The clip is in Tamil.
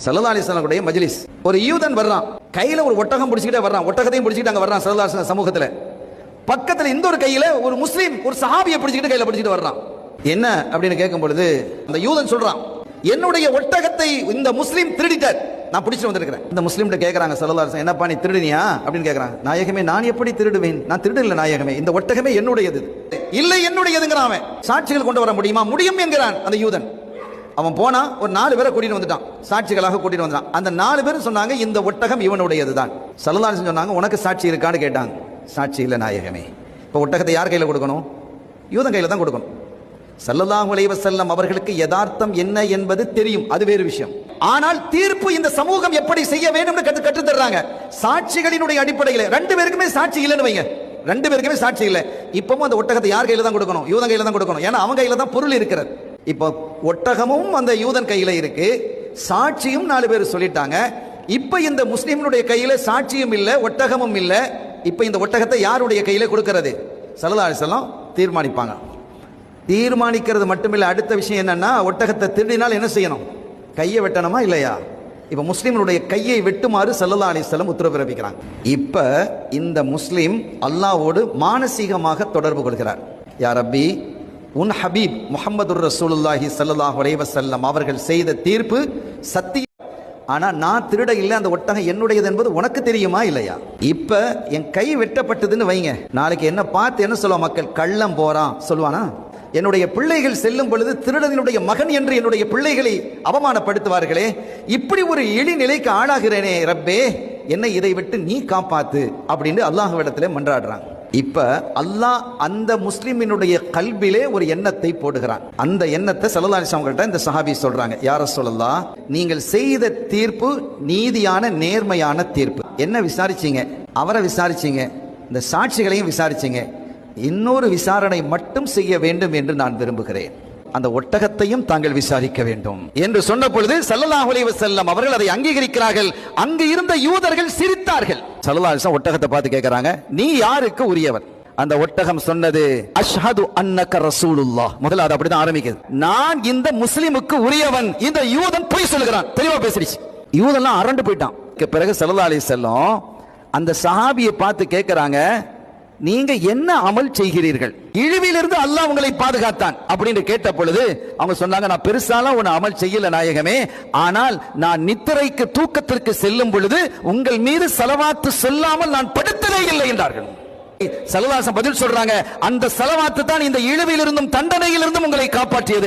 ஸல்லல்லாஹு அலைஹி வஸல்லம் மஜ்லிஸ். ஒரு யூதன் வர்றான், கையில ஒரு ஒட்டகம் பிடிச்சிக்கிட்டே வர்றான், ஒட்டகத்தையும் பிடிச்சிட்டு அங்க வர்றான் ஸல்லல்லாஹு அலைஹி வஸல்லம் சமூகத்துல. பக்கத்துல இந்த ஒரு கையில ஒரு முஸ்லீம் ஒரு சஹாபியை பிடிச்சிட்டு கையில பிடிச்சிட்டு வர்றான். என்ன அப்படின்னு கேட்கும் பொழுது அந்த யூதன் சொல்றான், என்னுடைய ஒட்டகத்தை இந்த முஸ்லீம் திருடிட்டார், நான் பிடிச்சிட்டு வந்திருக்கிறேன். இந்த முஸ்லீம் கேட்கறாங்க ஸல்லல்லாஹு அலைஹி வஸல்லம், என்னப்பா நீ திருடுனியா அப்படின்னு கேட்கறாங்க. நாயகமே, நான் எப்படி திருடுவேன், நான் திருடல நாயகமே, இந்த ஒட்டகமே என்னுடையது. இல்லை என்னுடையதுங்கிறான் அவன். சாட்சிகள் கொண்டு வர முடியுமா? முடியும் என்கிறான் அந்த யூதன். அவன் போனா ஒரு 4 பேரை கூட்டிட்டு வந்துட்டான், சாட்சிகளாக கூட்டிட்டு வந்தான். அந்த 4 பேர் சொன்னாங்க இந்த ஒட்டகம் இவனுடையதுதான். ஸல்லல்லாஹு அலைஹி வஸல்லம் சொன்னாங்க, உனக்கு சாட்சி இருக்கான்னு கேட்டாங்க. சாட்சி இல்லை நாயகமே. இப்போ ஒட்டகத்தை யார் கையில் கொடுக்கணும்? யூதன் கையில் தான் கொடுக்கணும். ஸல்லல்லாஹு அலைஹி வஸல்லம் அவர்களுக்கு யதார்த்தம் என்ன என்பது தெரியும், அது வேறு விஷயம். ஆனால் தீர்ப்பு இந்த சமூகம் எப்படி செய்ய வேண்டும் கற்று தர்றாங்க. சாட்சிகளினுடைய அடிப்படையில் 2 பேருக்குமே சாட்சி இல்லைன்னு வைங்க, 2 பேருக்குமே சாட்சி இல்லை. இப்பவும் அந்த ஒட்டகத்தை யார் கையில் தான் கொடுக்கணும்? யூதன் கையில் தான் கொடுக்கணும். ஏன்னா அவங்க கையில் தான் பொருள் இருக்கிறது. இப்போ ஒட்டகமும் அந்த யூதன் கையில் இருக்கு, சாட்சியும் 4 பேர் சொல்லிட்டாங்க. இப்ப இந்த முஸ்லிம்னுடைய கையில சாட்சியும் இல்லை, ஒட்டகமும் இல்லை. இப்ப இந்த ஒட்டகத்தை யாருடைய கையில கொடுக்கிறது? ஸல்லல்லாஹு அலைஹி வஸல்லம் தீர்மானிப்பாங்க. தீர்மானிக்கிறது மட்டுமில்லை, அடுத்த விஷயம் என்னன்னா, ஒட்டகத்தை திருடினால் என்ன செய்யணும்? கையை வெட்டணுமா இல்லையா? இப்ப முஸ்லிம்களுடைய கையை வெட்டுமாறு ஸல்லல்லாஹு அலைஹி வஸல்லம் உத்தரவு பிறப்பிக்கிறாங்க. இப்ப இந்த முஸ்லிம் அல்லாஹ்வோடு மானசீகமாக தொடர்பு கொள்கிறார். யா ரப்பி, உன் ஹபீப் முஹம்மதுர் ரசூலுல்லாஹி ஸல்லல்லாஹு அலைஹி வஸல்லம் அவர்கள் செய்த தீர்ப்பு சத்தியம். ஆனா நான் திருட இல்லை, அந்த ஒட்டகம் என்னுடையது என்பது உனக்கு தெரியுமா இல்லையா? இப்ப என் கை வெட்டப்பட்டதுன்னு வைங்க, நாளைக்கு என்ன பார்த்து என்ன சொல்லுவா மக்கள்? கள்ளம் போறான் சொல்லுவானா? என்னுடைய பிள்ளைகள் செல்லும் பொழுது திருடனுடைய மகன் என்று என்னுடைய பிள்ளைகளை அவமானப்படுத்துவார்களே. இப்படி ஒரு இழிநிலைக்கு ஆளாகிறேனே ரப்பே, என்னை இதை விட்டு நீ காப்பாத்து அப்படின்னு அல்லாஹ்விடத்திலே மன்றாடுறாங்க. இப்ப அல்லாஹ் அந்த முஸ்லிமினுடைய கல்பிலே ஒரு எண்ணத்தை போடுகிறான். அந்த எண்ணத்தை ஸல்லல்லாஹு அலைஹி வஸல்லம் இந்த சஹாபி சொல்றாங்க, யா ரசூலல்லாஹ், நீங்கள் செய்த தீர்ப்பு நீதியான நேர்மையான தீர்ப்பு. என்ன விசாரிச்சீங்க? அவரை விசாரிச்சீங்க, இந்த சாட்சிகளையும் விசாரிச்சீங்க. இன்னொரு விசாரணை மட்டும் செய்ய வேண்டும் என்று நான் விரும்புகிறேன். அந்த ஒட்டகத்தையும் தாங்கள் விசாரிக்க வேண்டும் என்று சொன்ன பொழுது ஸல்லல்லாஹு அலைஹி வஸல்லம் அவர்கள் அதை அங்கீகரிக்கிறார்கள். அங்கு இருந்த யூதர்கள் சிரித்தார்கள். ஸல்லல்லாஹு அலைஹி வஸல்லம் ஒட்டகத்தை பார்த்து கேட்கிறாங்க, நீ யாருக்கு உரியவர்? அந்த ஒட்டகம் சொன்னது, அஷ்ஹது அன்னக ரசூலுல்லாஹ். முதல்ல அது அப்படிதான் ஆரம்பிக்குது, நான் இந்த முஸ்லிமுக்கு உரியவன். இந்த யூதன் பொய் சொல்லுகிறான், தெளிவா பேசிடுச்சு. யூதன்லாம் அரண்டு போயிட்டான். பிறகு ஸல்லல்லாஹு அலைஹி வஸல்லம் அந்த சஹாபியை பார்த்து கேட்கிறாங்க, நீங்க என்ன அமல் செய்கிறீர்கள்? இழிவிலிருந்து அல்லாஹ் உங்களை பாதுகாத்தான் அப்படின்னு கேட்ட பொழுது அவங்க சொன்னாங்க, நான் பெருசாலாம் ஒரு அமல் செய்யல நாயகமே, ஆனால் நான் நித்திரைக்கு தூக்கத்திற்கு செல்லும் பொழுது உங்கள் மீது ஸலவாத்து சொல்லாமல் நான் படுத்ததே இல்லை என்றார்கள். ஸல்லல்லாஹு அலைஹி வஸல்லம் பதில் சொல்றாங்க, அந்த ஸலவாத்து தான் இந்த இழிவிலிருந்தும் தண்டனையிலிருந்தும் உங்களை காப்பாற்றியது.